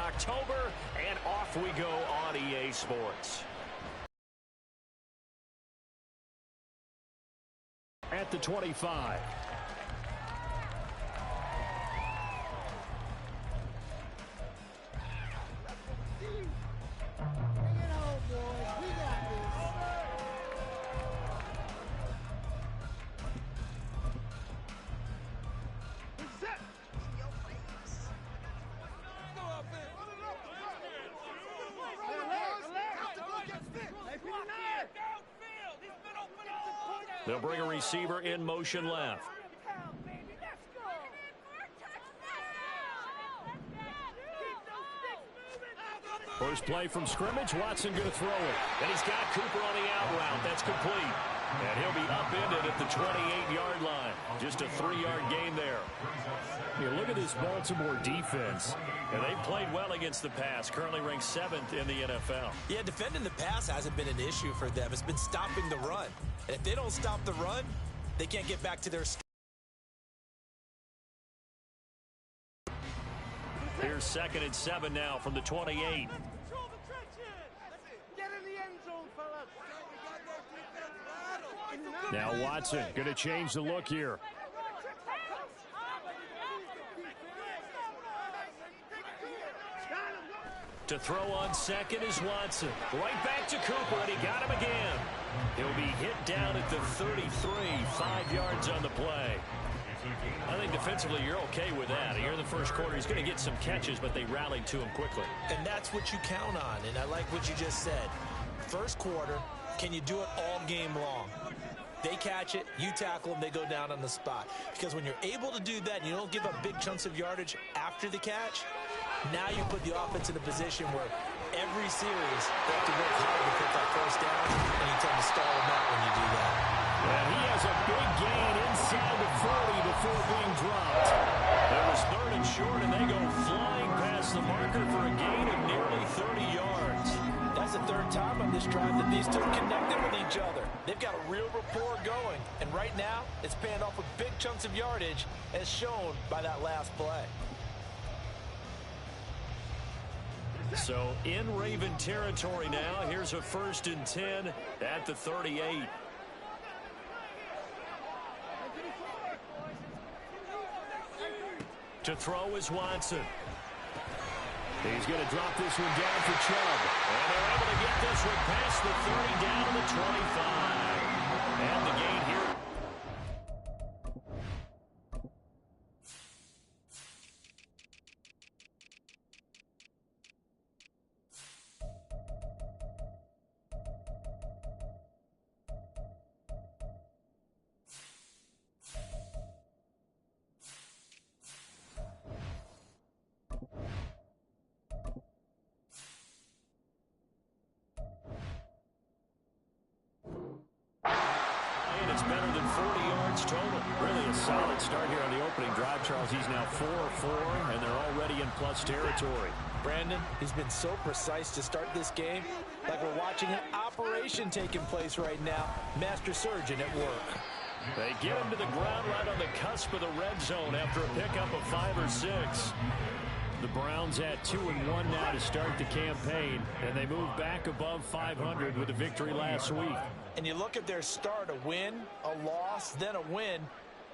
October, and off we go on EA Sports. At the 25. They'll bring a receiver in motion left. First play from scrimmage. Watson going to throw it. And he's got Cooper on the out route. That's complete. And he'll be upended at the 28-yard line. Just a 3-yard gain there. You look at this Baltimore defense, and they've played well against the pass. Currently ranked 7th in the NFL. Yeah, defending the pass hasn't been an issue for them. It's been stopping the run. And if they don't stop the run, they can't get back to their... Here's 2nd and 7 now from the 28. Now Watson going to change the look here. To throw on second is Watson. Right back to Cooper, and he got him again. He'll be hit down at the 33, 5 yards on the play. I think defensively you're okay with that. Here in the first quarter, he's going to get some catches, but they rallied to him quickly. And that's what you count on, and I like what you just said. First quarter, can you do it all game long? They catch it, you tackle them, they go down on the spot. Because when you're able to do that and you don't give up big chunks of yardage after the catch, now you put the offense in a position where every series they have to work hard to pick that first down, and you tend to stall them out when you do that. And he has a big gain inside the 40 before being dropped. It was 3rd and short, and they go flying past the marker for a gain of nearly 30 yards. That's the 3rd time on this drive that these two connected with each other. They've got a real rapport going, and right now it's paying off with big chunks of yardage, as shown by that last play. So in Raven territory now. Here's a 1st and 10 at the 38. To throw is Watson. He's going to drop this one down for Chubb. And they're able to get this one past the 30 down to the 25. And the gain here. Better than 40 yards total. Really a solid start here on the opening drive, Charles. He's now 4-4, and they're already in plus territory. Brandon, he's been so precise to start this game, like we're watching an operation taking place right now. Master surgeon at work. They get him to the ground right on the cusp of the red zone after a pickup of 5 or 6. The Browns at 2-1 now to start the campaign, and they move back above 500 with a victory last week. And you look at their start, a win, a loss, then a win.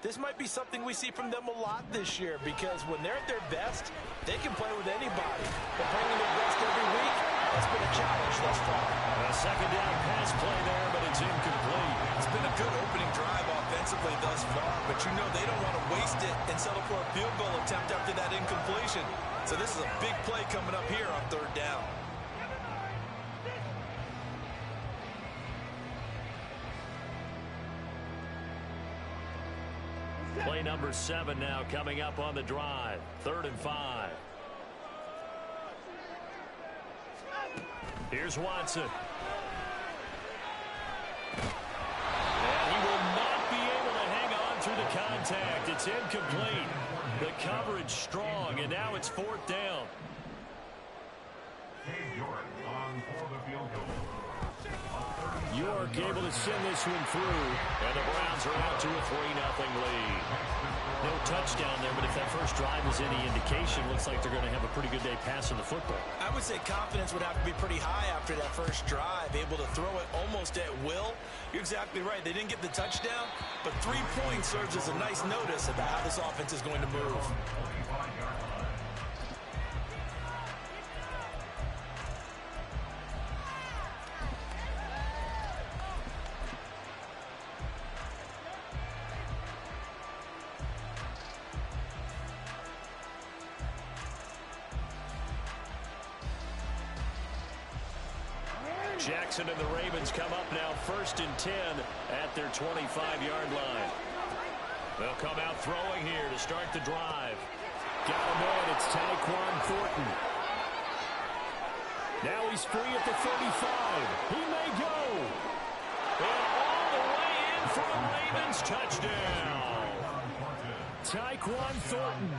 This might be something we see from them a lot this year, because when they're at their best, they can play with anybody. But playing their best every week, that's been a challenge thus far. A 2nd down pass play there, but it's incomplete. It's been a good opening drive offensively thus far, but you know they don't want to waste it and settle for a field goal attempt after that incompletion. So this is a big play coming up here on 3rd down. Play number 7 now coming up on the drive. 3rd and 5. Here's Watson. And he will not be able to hang on through the contact. It's incomplete. The coverage strong, and now it's 4th down. York able to send this one through, and the Browns are out to a 3-0 lead. No touchdown there, but if that first drive is any indication, looks like they're going to have a pretty good day passing the football. I would say confidence would have to be pretty high after that first drive, able to throw it almost at will. You're exactly right. They didn't get the touchdown, but 3 points serves as a nice notice about how this offense is going to move. Jackson and the Ravens come up now 1st and 10 at their 25-yard line. They'll come out throwing here to start the drive. Got him in. It's Tyquan Thornton. Now he's free at the 35. He may go. And all the way in for the Ravens touchdown. Tyquan Thornton.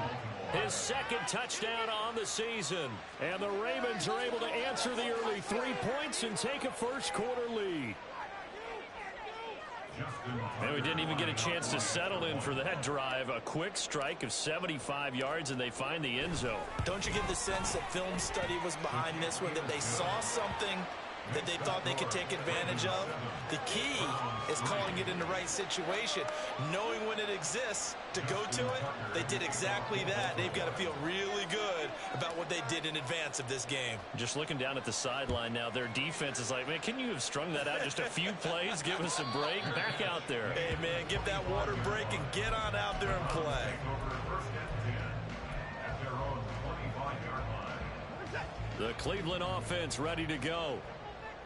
His 2nd touchdown on the season. And the Ravens are able to answer the early 3 points and take a first-quarter lead. And we didn't even get a chance to settle in for that drive. A quick strike of 75 yards, and they find the end zone. Don't you get the sense that film study was behind this one, that they saw something that they thought they could take advantage of? The key is calling it in the right situation, knowing when it exists to go to it. They did exactly that. They've got to feel really good about what they did in advance of this game. Just looking down at the sideline now, their defense is like, man, can you have strung that out just a few plays? Give us a break. Back out there. Hey, man, give that water break and get on out there and play. The Cleveland offense ready to go.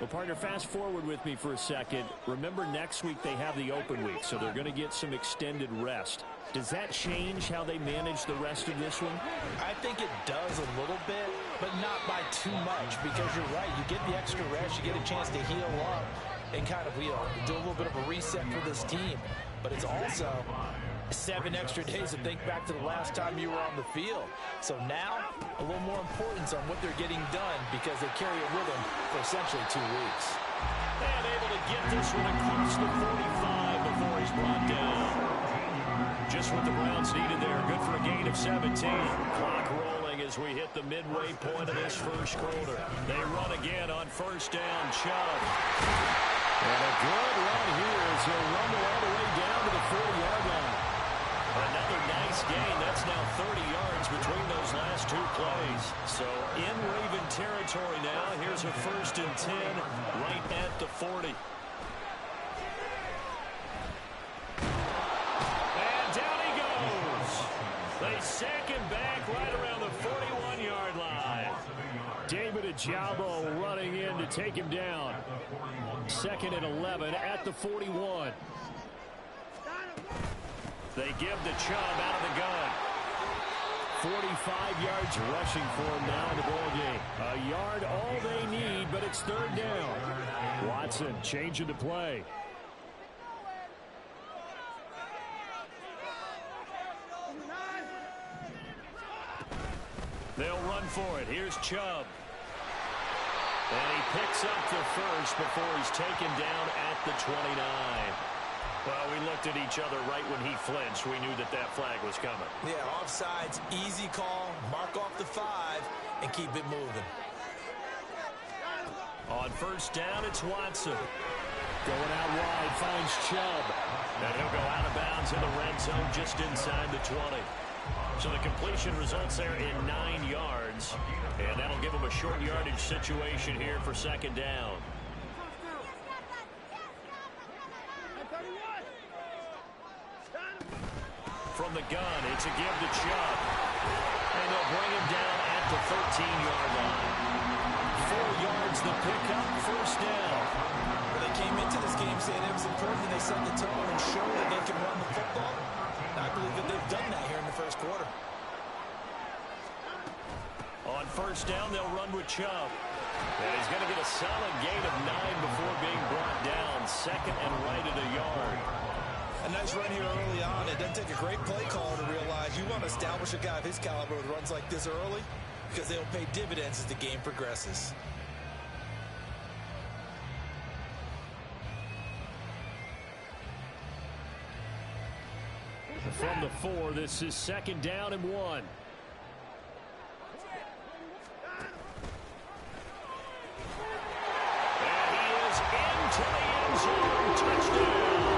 Well, partner, fast forward with me for a second. Remember, next week they have the open week, so they're going to get some extended rest. Does that change how they manage the rest of this one? I think it does a little bit, but not by too much, because you're right. You get the extra rest. You get a chance to heal up and kind of, do a little bit of a reset for this team. But it's also 7 extra days to think back to the last time you were on the field. So now, a little more importance on what they're getting done, because they carry it with them for essentially 2 weeks. And able to get this one across the 45 before he's brought down. Just what the Browns needed there. Good for a gain of 17. Clock rolling as we hit the midway point of this first quarter. They run again on 1st down. Chubb. And a good run here as he'll run all the way down to the 40-yard line. Another nice gain. That's now 30 yards between those last 2 plays. So in Raven territory now. Here's a 1st and 10 right at the 40. And down he goes. They sack him back right around the 41-yard line. David Ojabo running in to take him down. 2nd and 11 at the 41. They give the Chubb out of the gun. 45 yards rushing for him now in the ball game. A yard all they need, but it's 3rd down. Watson changing the play. They'll run for it. Here's Chubb. And he picks up the first before he's taken down at the 29. Well, we looked at each other right when he flinched. We knew that that flag was coming. Yeah, offsides, easy call, mark off the 5, and keep it moving. On 1st down, it's Watson. Going out wide, finds Chubb. And he'll go out of bounds in the red zone just inside the 20. So the completion results there in 9 yards. And that'll give him a short yardage situation here for 2nd down. From the gun, it's a give to Chubb. And they'll bring him down at the 13-yard line. 4 yards the pickup, 1st down. Well, they came into this game saying it was important that they set the tone and show that they can run the football. And I believe that they've done that here in the first quarter. On 1st down, they'll run with Chubb. And he's going to get a solid gain of 9 before being brought down. 2nd and right at a yard. A nice run here early on. It doesn't take a great play caller to realize you want to establish a guy of his caliber with runs like this early, because they'll pay dividends as the game progresses. From the 4, this is 2nd down and 1. And he is into the end zone. Touchdown.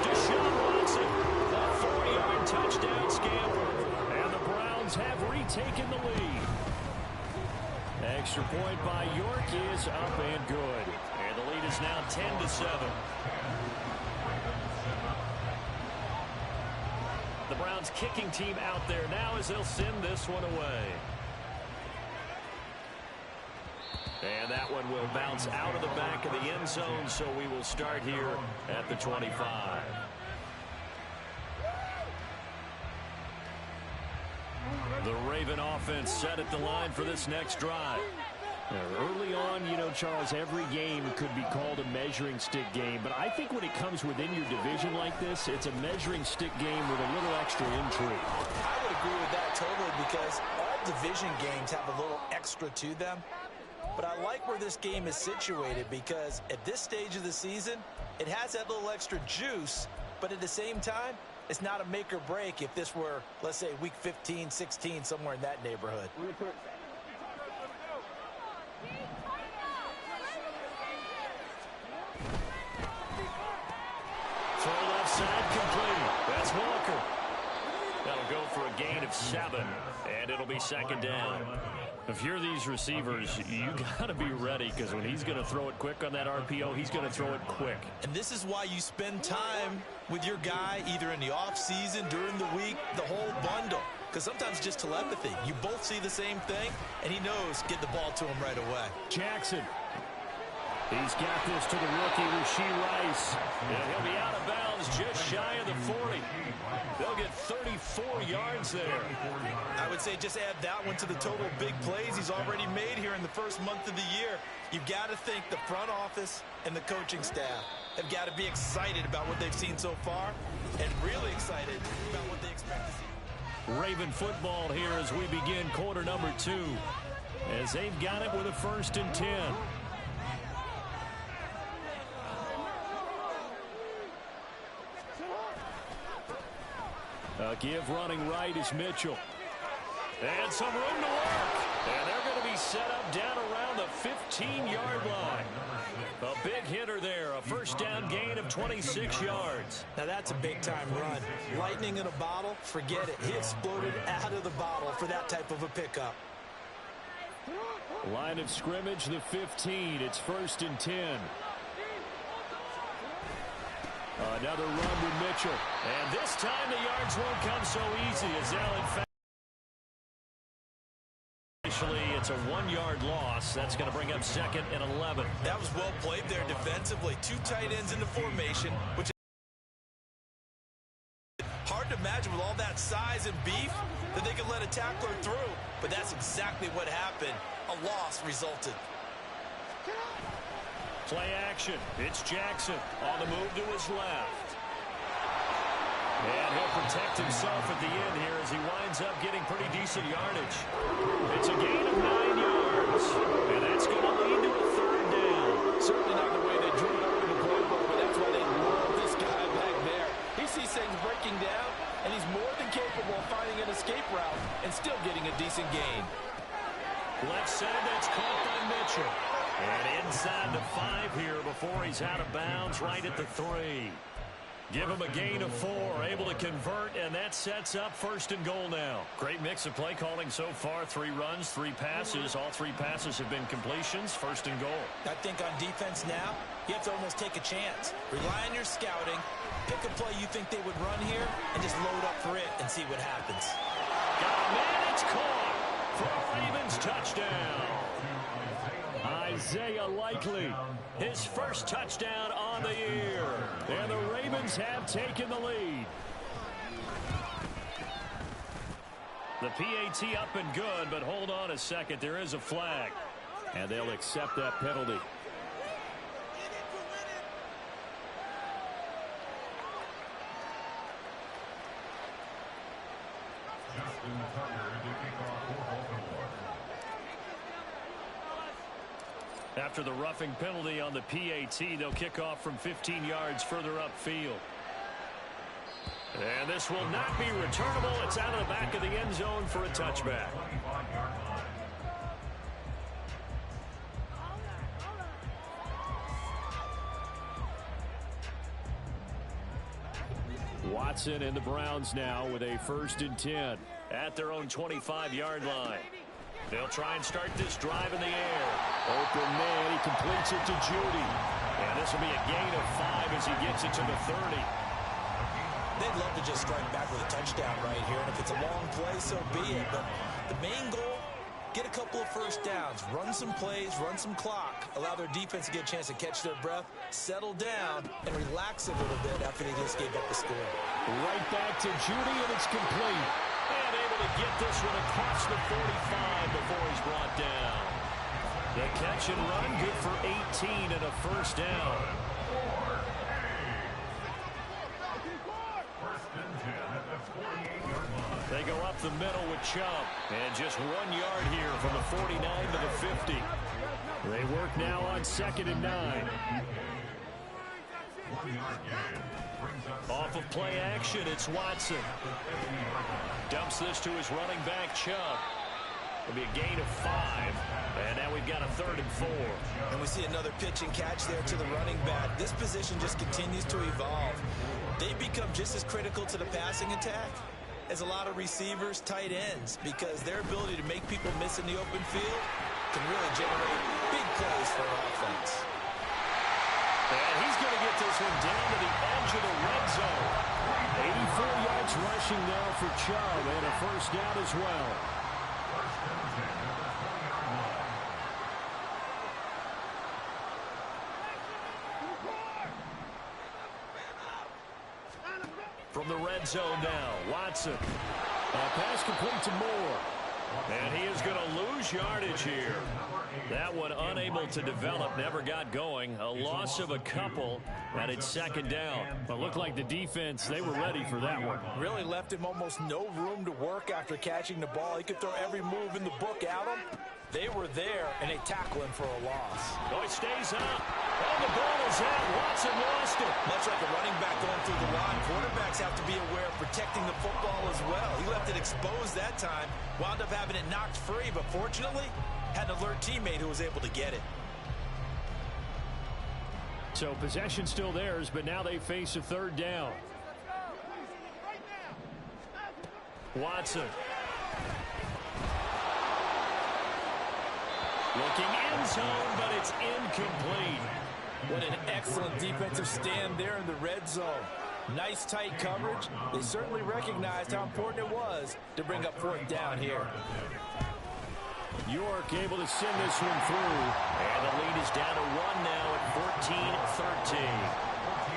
Deshaun Watson, a 4-yard touchdown scamper. And the Browns have retaken the lead. Extra point by York is up and good. And the lead is now 10-7. The Browns kicking team out there now as they'll send this one away. And that one will bounce out of the back of the end zone, so we will start here at the 25. The Raven offense set at the line for this next drive. Early on, you know, Charles, every game could be called a measuring stick game, but I think when it comes within your division like this, it's a measuring stick game with a little extra intrigue. I would agree with that totally, because all division games have a little extra to them. But I like where this game is situated, because at this stage of the season, it has that little extra juice, but at the same time, it's not a make or break if this were, let's say, week 15, 16, somewhere in that neighborhood. Throw left side complete. That's Walker. That'll go for a gain of 7, and it'll be 2nd down. If you're these receivers, you got to be ready, because when he's going to throw it quick on that RPO, he's going to throw it quick. And this is why you spend time with your guy either in the offseason, during the week, the whole bundle. Because sometimes just telepathy. You both see the same thing, and he knows get the ball to him right away. Jackson. He's got this to the rookie, Rashee Rice. And he'll be out of bounds just shy of the 40. They'll get 34 yards there. I would say just add that one to the total big plays he's already made here in the first month of the year. You've got to think the front office and the coaching staff have got to be excited about what they've seen so far, and really excited about what they expect to see. Raven football here as we begin quarter number 2, as they've got it with a 1st and 10. Give running right is Mitchell. And some room to work. And they're going to be set up down around the 15-yard line. A big hitter there. A 1st down gain of 26 yards. Now that's a big-time run. Lightning in a bottle, forget it. He exploded out of the bottle for that type of a pickup. Line of scrimmage, the 15. It's 1st and 10. Another run with Mitchell. And this time the yards won't come so easy, as Allen initially it's a 1-yard loss. That's going to bring up 2nd and 11. That was well played there defensively. 2 tight ends in the formation, which is hard to imagine with all that size and beef that they could let a tackler through. But that's exactly what happened. A loss resulted. Play action. It's Jackson on the move to his left. And he'll protect himself at the end here as he winds up getting pretty decent yardage. It's a gain of 9 yards. And that's going to lead to a 3rd down. Certainly not the way they drew it up in the playbook, but that's why they love this guy back there. He sees things breaking down, and he's more than capable of finding an escape route and still getting a decent gain. Left side, that's caught by Mitchell. And inside the 5 here before he's out of bounds, right at the 3. Give him a gain of 4, able to convert, and that sets up 1st and goal now. Great mix of play calling so far. 3 runs, 3 passes. All 3 passes have been completions. 1st and goal. I think on defense now, you have to almost take a chance. Rely on your scouting. Pick a play you think they would run here, and just load up for it and see what happens. Got a man, it's caught for a Ravens touchdown. Isaiah Likely, his 1st touchdown on the year. And the Ravens have taken the lead. The PAT up and good, but hold on a second. There is a flag. And they'll accept that penalty. After the roughing penalty on the PAT, they'll kick off from 15 yards further upfield. And this will not be returnable. It's out of the back of the end zone for a touchback. Watson and the Browns now with a 1st and 10 at their own 25-yard line. They'll try and start this drive in the air. Open man, he completes it to Judy. And this will be a gain of 5 as he gets it to the 30. They'd love to just strike back with a touchdown right here, and if it's a long play, so be it. But the main goal, get a couple of first downs, run some plays, run some clock, allow their defense to get a chance to catch their breath, settle down, and relax a little bit after they just gave up the score. Right back to Judy, and it's complete. And able to get this one across the 45 before he's brought down. The catch and run, good for 18 and a 1st down. They go up the middle with Chubb. And just 1 yard here from the 49 to the 50. They work now on 2nd and 9. Off of play action, it's Watson. Dumps this to his running back, Chubb. It'll be a gain of 5. And now we've got a 3rd and 4. And we see another pitch and catch there to the running back. This position just continues to evolve. They become just as critical to the passing attack as a lot of receivers, tight ends, because their ability to make people miss in the open field can really generate big plays for an offense. And he's going to get this one down to the edge of the red zone. 84 yards rushing now for Chubb, and a 1st down as well. From the red zone now, Watson. A pass complete to Moore. And he is going to lose yardage here. That one unable to develop, never got going. A loss of a couple, and it's 2nd down. But looked like the defense, they were ready for that one. Really left him almost no room to work after catching the ball. He could throw every move in the book at him. They were there, and they tackle him for a loss. Oh, he stays up. And the ball is out. Watson lost it. Much like a running back going through the line, quarterbacks have to be aware of protecting the football as well. He left it exposed that time, wound up having it knocked free, but fortunately, had an alert teammate who was able to get it. So possession still theirs, but now they face a 3rd down. Watson. Looking end zone, but it's incomplete. What an excellent defensive stand there in the red zone. Nice tight coverage. They certainly recognized how important it was to bring up 4th down here. York able to send this one through. And the lead is down to 1 now at 14-13.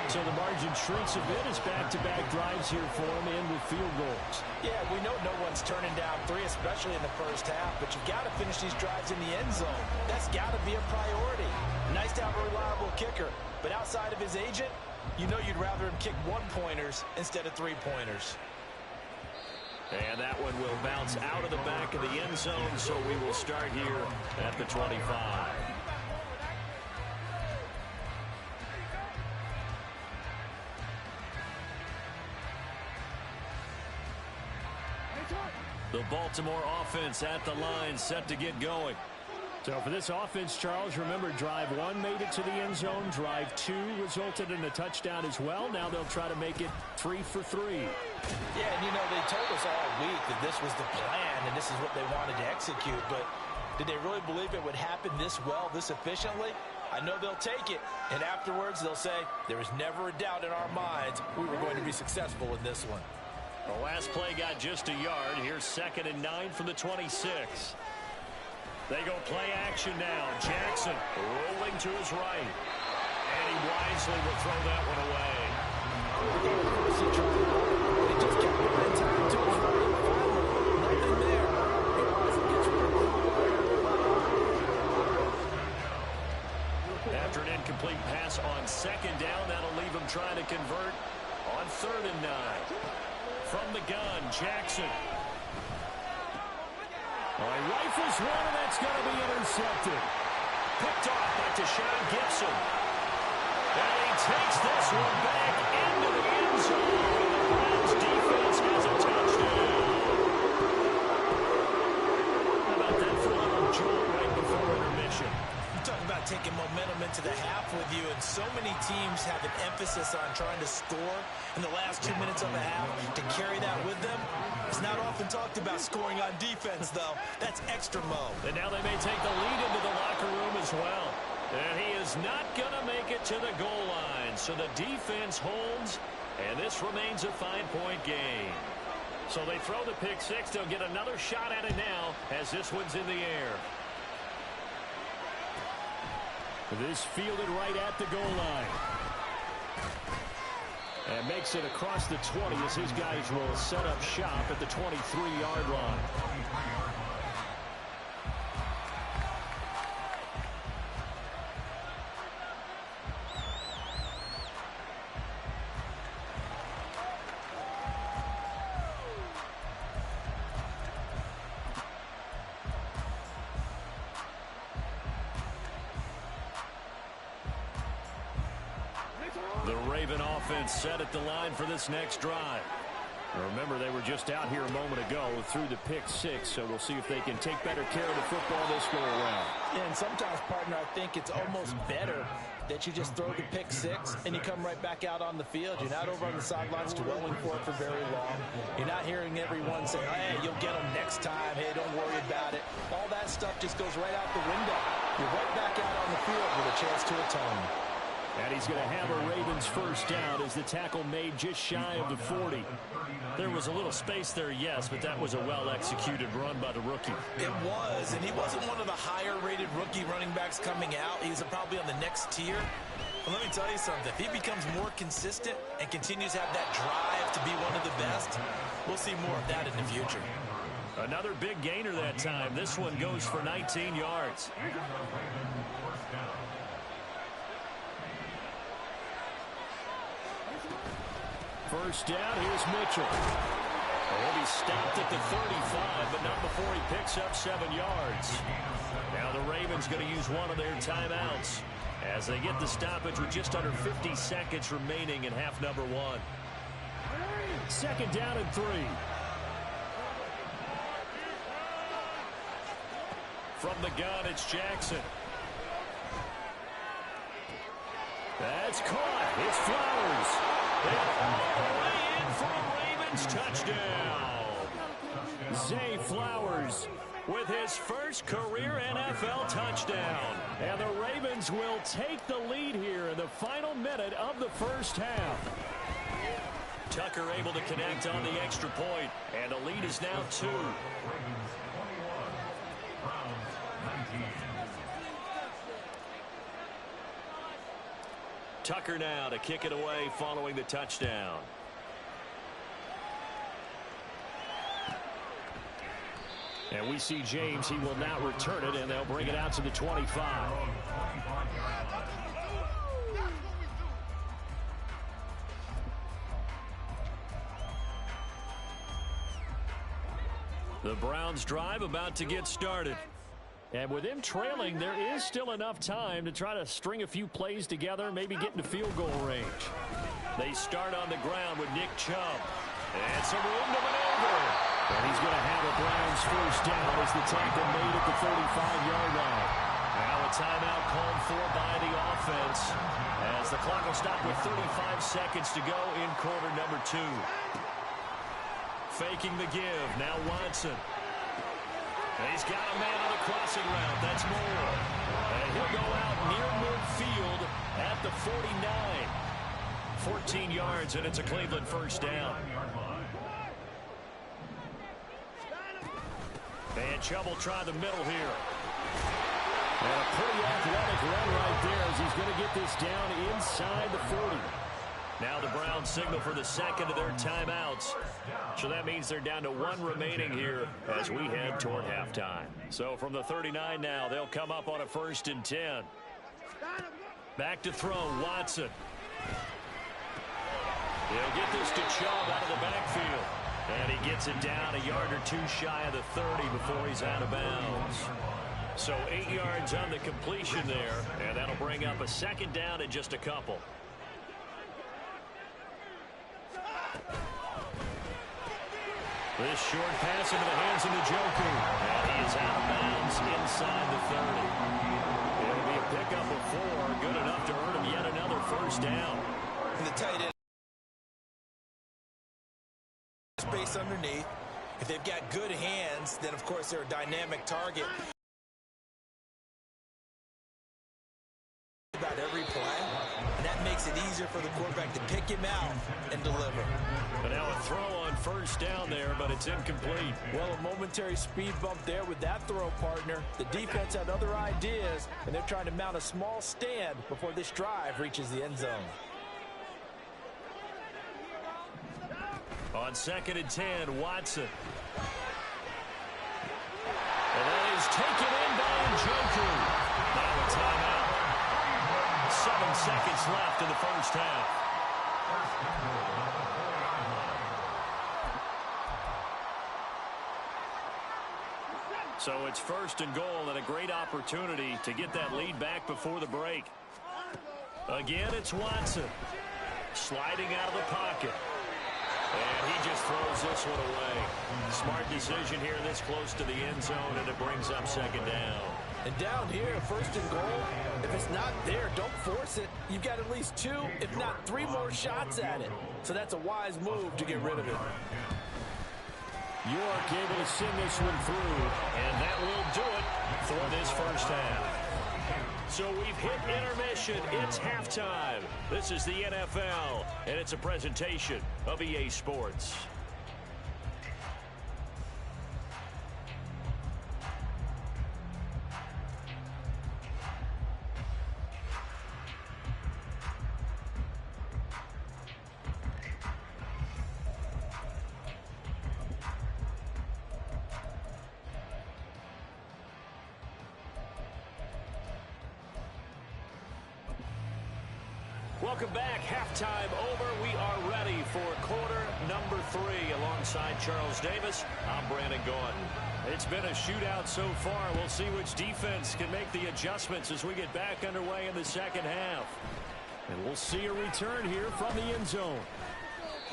So the margin shrinks a bit as back-to-back drives here for him and with field goals. Yeah, we know no one's turning down 3, especially in the first half, but you've got to finish these drives in the end zone. That's got to be a priority. Nice to have a reliable kicker, but outside of his agent, you know you'd rather him kick 1-pointers instead of 3-pointers. And that one will bounce out of the back of the end zone, so we will start here at the 25. The Baltimore offense at the line, set to get going. So for this offense, Charles, remember, drive 1 made it to the end zone. Drive 2 resulted in a touchdown as well. Now they'll try to make it 3 for 3. Yeah, and you know, they told us all week that this was the plan and this is what they wanted to execute, but did they really believe it would happen this well, this efficiently? I know they'll take it, and afterwards they'll say, there was never a doubt in our minds we were going to be successful in this one. The last play got just a yard. Here's 2nd and 9 from the 26. They go play action now. Jackson rolling to his right. And he wisely will throw that one away. He just kept buying time to his right. Nothing there. After an incomplete pass on 2nd down, that'll leave him trying to convert on 3rd and 9. From the gun, Jackson. He rifles one, and that's going to be intercepted. Picked off by Deshaun Gibson. And he takes this one back into the end zone. The Browns defense has a touchdown. How about that for a little jolt right before intermission? You talk about taking momentum into the half with you, and so many teams have an emphasis on trying to score in the last 2 minutes of the half to carry that with them. It's not often talked about scoring on defense, though. That's extra mo. And now they may take the lead into the locker room as well. And he is not going to make it to the goal line. So the defense holds, and this remains a 5-point game. So they throw the pick six. They'll get another shot at it now as this one's in the air. This fielded right at the goal line. And makes it across the 20 as his guys will set up shop at the 23-yard line. The Raven offense set at the line for this next drive. Remember, they were just out here a moment ago through the pick six, so we'll see if they can take better care of the football this go around. Yeah, and sometimes, partner, I think it's almost better that you just throw the pick six and you come right back out on the field. You're not over on the sidelines dwelling for it for very long. You're not hearing everyone say, hey, you'll get them next time. Hey, don't worry about it. All that stuff just goes right out the window. You're right back out on the field with a chance to atone. And he's going to have a Ravens first down as the tackle made just shy of the 40. There was a little space there, yes, but that was a well-executed run by the rookie. It was, and he wasn't one of the higher-rated rookie running backs coming out. He's probably on the next tier. But let me tell you something. If he becomes more consistent and continues to have that drive to be one of the best, we'll see more of that in the future. Another big gainer that time. This one goes for 19 yards. First down, here's Mitchell. He'll be stopped at the 35, but not before he picks up 7 yards. Now the Ravens going to use one of their timeouts as they get the stoppage with just under 50 seconds remaining in half number one. Second down and 3. From the gun, it's Jackson. That's caught. It's Flowers. All the way in for a Ravens touchdown. Zay Flowers with his first career NFL touchdown. And the Ravens will take the lead here in the final minute of the first half. Tucker able to connect on the extra point, and the lead is now 2. Tucker now to kick it away following the touchdown. And we see James. He will now return it, and they'll bring it out to the 25. The Browns drive about to get started. And with him trailing, there is still enough time to try to string a few plays together, maybe get into field goal range. They start on the ground with Nick Chubb. And some room to maneuver. And he's going to have a Browns first down as the tackle made at the 35-yard line. Now a timeout called for by the offense as the clock will stop with 35 seconds to go in quarter number 2. Faking the give. Now Watson. And he's got a man on the crossing route. That's Moore. And he'll go out near midfield at the 49. 14 yards, and it's a Cleveland first down. And Chubb will try the middle here. And a pretty athletic run right there as he's going to get this down inside the 40. Now the Browns signal for the second of their timeouts. So that means they're down to 1 remaining here as we head toward halftime. So from the 39 now, they'll come up on a 1st and 10. Back to throw, Watson. He'll get this to Chubb out of the backfield. And he gets it down a yard or 2 shy of the 30 before he's out of bounds. So 8 yards on the completion there, and that'll bring up a second down in just a couple. This short pass into the hands of Njoku. And he is out of bounds inside the 30. It'll be a pickup of 4, good enough to earn him yet another first down. And the tight end space underneath. If they've got good hands, then of course they're a dynamic target. About every play, and that makes it easier for the quarterback to pick him out and deliver. But now a throw on first down there, but it's incomplete. Well, a momentary speed bump there with that throw, partner. The defense had other ideas, and they're trying to mount a small stand before this drive reaches the end zone. On 2nd and 10, Watson. And that is taken in by Njoku. Now a timeout. 7 seconds left in the first half. So it's 1st and goal and a great opportunity to get that lead back before the break. Again, it's Watson. Sliding out of the pocket. And he just throws this one away. Smart decision here this close to the end zone, and it brings up 2nd down. And down here, 1st and goal, if it's not there, don't force it. You've got at least 2, if not 3 more shots at it. So that's a wise move to get rid of it. York able to send this one through, and that will do it for this first half. So we've hit intermission. It's halftime. This is the NFL, and it's a presentation of EA Sports. Welcome back. Halftime over. We are ready for quarter number 3. Alongside Charles Davis, I'm Brandon Gaudin. It's been a shootout so far. We'll see which defense can make the adjustments as we get back underway in the second half. And we'll see a return here from the end zone.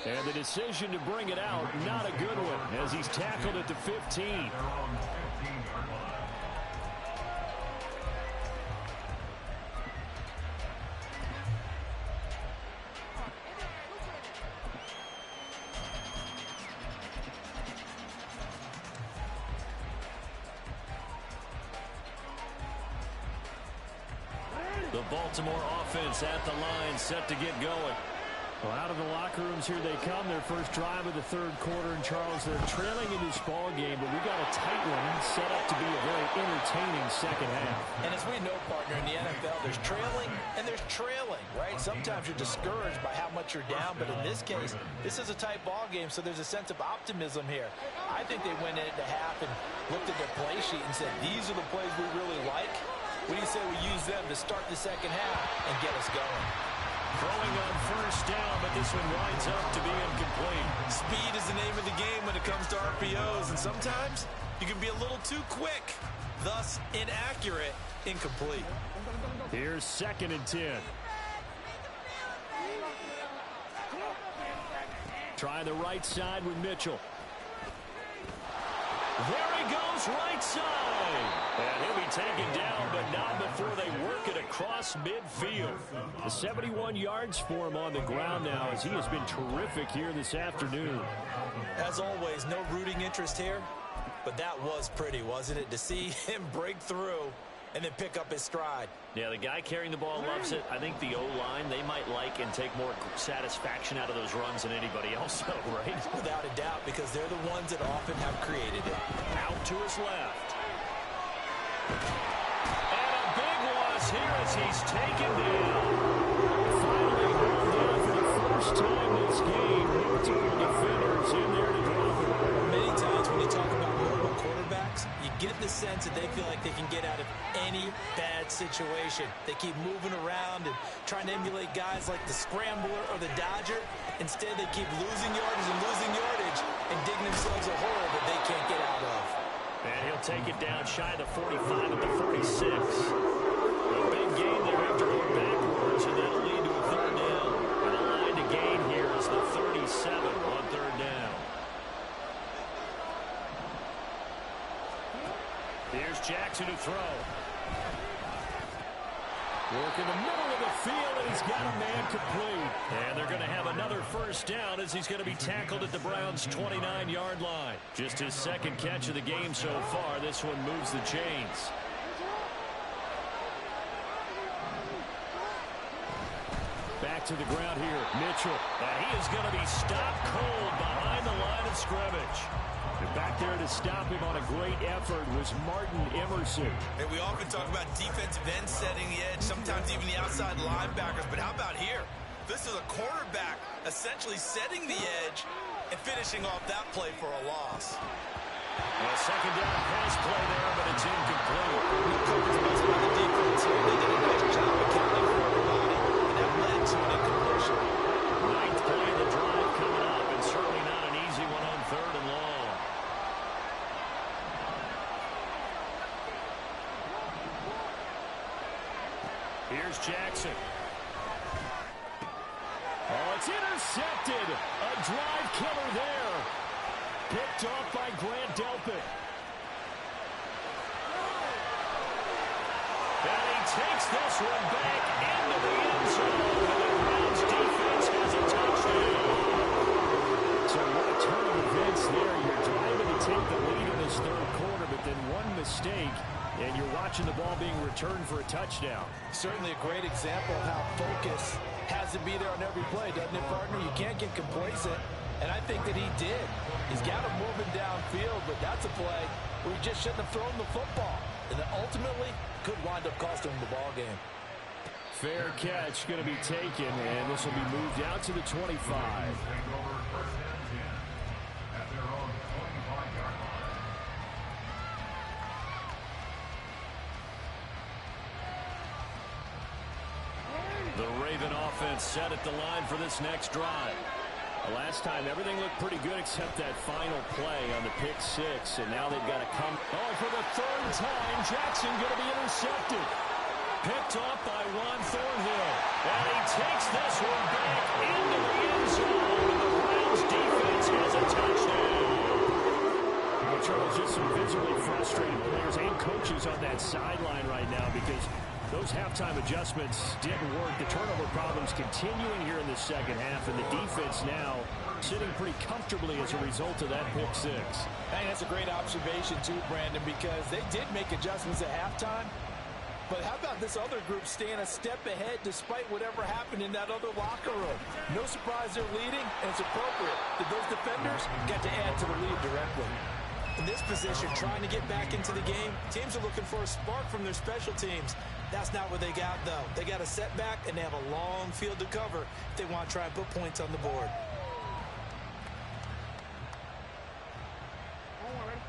And the decision to bring it out, not a good one, as he's tackled at the 15. The Baltimore offense at the line, set to get going. Well, out of the locker rooms here they come. Their first drive of the 3rd quarter. And Charles, they're trailing in this ball game, but we got a tight one set up to be a very entertaining second half. And as we know, partner, in the NFL, there's trailing and there's trailing, right? Sometimes you're discouraged by how much you're down, but in this case, this is a tight ball game, so there's a sense of optimism here. I think they went into half and looked at their play sheet and said, these are the plays we really like. What do you say we use them to start the second half and get us going? Throwing on first down, but this one winds up to be incomplete. Speed is the name of the game when it comes to RPOs, and sometimes you can be a little too quick, thus inaccurate, incomplete. Here's 2nd and 10. Try the right side with Mitchell. There he goes, right side. And he'll be taken down, but not before they work it across midfield. The 71 yards for him on the ground now, as he has been terrific here this afternoon. As always, no rooting interest here, but that was pretty, wasn't it? To see him break through and then pick up his stride. Yeah, the guy carrying the ball loves it. I think the O-line, they might like and take more satisfaction out of those runs than anybody else, right? Without a doubt, because they're the ones that often have created it. Out to his left. And a big loss here as he's taken down. Finally moved down for the first time this game. Multiple defenders in there to drop it. Many times when you talk about mobile quarterbacks, you get the sense that they feel like they can get out of any bad situation. They keep moving around and trying to emulate guys like the Scrambler or the Dodger. Instead, they keep losing yardage and digging themselves a hole that they can't get out of. And he'll take it down shy of the 45 at the 46. A big gain there after going backwards, and that'll lead to a third down. And the line to gain here is the 37 on third down. Here's Jackson to throw. Work in the middle of the field, and he's got a man complete. And they're going to have another first down as he's going to be tackled at the Browns' 29-yard line. Just his second catch of the game so far. This one moves the chains. Back to the ground here, Mitchell. And he is going to be stopped cold behind the line of scrimmage. And back there to stop him on a great effort was Martin Emerson. Hey, we often talk about defensive ends setting the edge, sometimes even the outside linebackers. But how about here? This is a quarterback essentially setting the edge and finishing off that play for a loss. A second down pass play there, but it's incomplete. No coverage missed by the defense here. They did a nice job accounting for everybody, and that led to an incompletion. Ninth play of the drive coming up, and certainly not an easy one on third and long. Here's Jackson. Oh, it's intercepted. A drive killer there. Picked off by Grant Delpit. And he takes this one back into the end zone. And the Browns defense has a touchdown. So what a turn of events there. You're driving to take the lead in this third quarter, but then one mistake, and you're watching the ball being returned for a touchdown. Certainly a great example of how focus has to be there on every play, doesn't it, partner? You can't get complacent, and I think that he did. He's got him moving downfield, but that's a play where he just shouldn't have thrown the football. And that ultimately could wind up costing him the ball game. Fair catch going to be taken, and this will be moved out to the 25. The Raven offense set at the line for this next drive. The last time, everything looked pretty good except that final play on the pick six, and now they've got to come. Oh, for the third time, Jackson going to be intercepted. Picked off by Juan Thornhill. And he takes this one back into the end zone. And the Browns defense has a touchdown. Well, Charles, just some visibly frustrated players and coaches on that sideline right now because those halftime adjustments didn't work. The turnover problems continuing here in the second half, and the defense now sitting pretty comfortably as a result of that pick six. I think that's a great observation, too, Brandon, because they did make adjustments at halftime. But how about this other group staying a step ahead despite whatever happened in that other locker room? No surprise they're leading, and it's appropriate that those defenders got to add to the lead directly. In this position, trying to get back into the game, teams are looking for a spark from their special teams. That's not what they got, though. They got a setback, and they have a long field to cover if they want to try and put points on the board.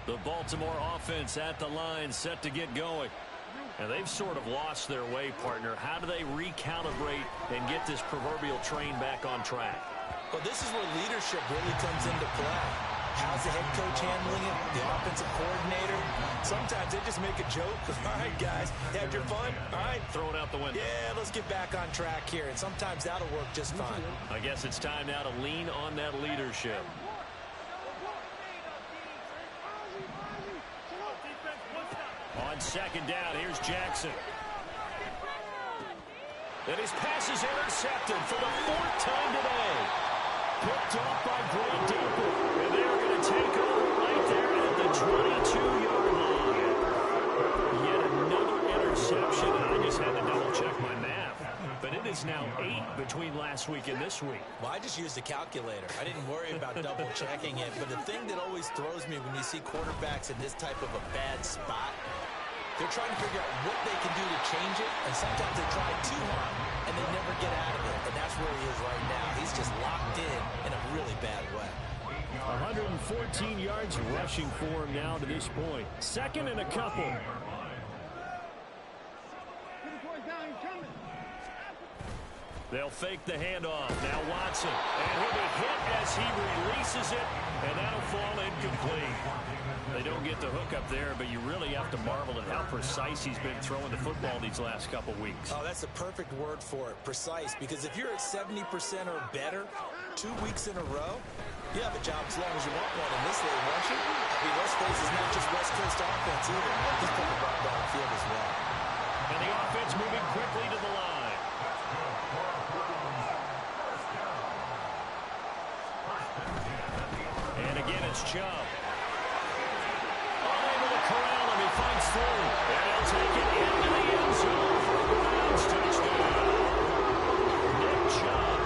The Baltimore offense at the line, set to get going. And they've sort of lost their way, partner. How do they recalibrate and get this proverbial train back on track? Well, this is where leadership really comes into play. How's the head coach handling it? The offensive coordinator? Sometimes they just make a joke. All right, guys, had your fun? All right. Throw it out the window. Yeah, let's get back on track here. And sometimes that'll work just fine. I guess it's time now to lean on that leadership. On second down, here's Jackson. And his pass is intercepted for the fourth time today. Picked off by Grant Delpit. And they're going to take over right there at the 22-yard line. Yet another interception, and I just had to double-check my math. But it is now 8 between last week and this week. Well, I just used a calculator. I didn't worry about double-checking it. But the thing that always throws me when you see quarterbacks in this type of a bad spot, they're trying to figure out what they can do to change it, and sometimes they try too hard, and they never get out of it. And that's where he is right now. He's just locked in a really bad way. 114 yards rushing for him now to this point. Second and a couple. They'll fake the handoff. Now Watson. And he'll be hit as he releases it, and that'll fall incomplete. they don't get the hook up there, but you really have to marvel at how precise he's been throwing the football these last couple weeks. Oh, that's the perfect word for it, precise, because if you're at 70% or better 2 weeks in a row, you have a job as long as you want one in this league, won't you? I mean, let's face it, it's not just West Coast offense either. He's putting the ball down the field as well. And the offense moving quickly to the line. And again, it's Chubb. Unable to corral him. He fights through. And he'll take it into the end zone for a Browns touchdown. Nick Chubb,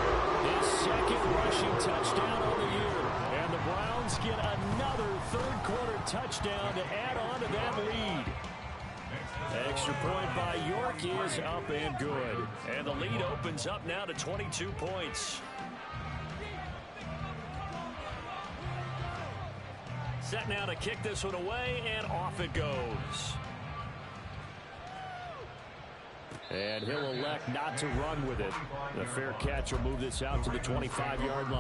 his second rushing touchdown on the year. And the Browns get another third-quarter touchdown to add on to that lead. Extra point by York is up and good. And the lead opens up now to 22 points. Set now to kick this one away, and off it goes. And he'll elect not to run with it. The fair catch will move this out to the 25-yard line.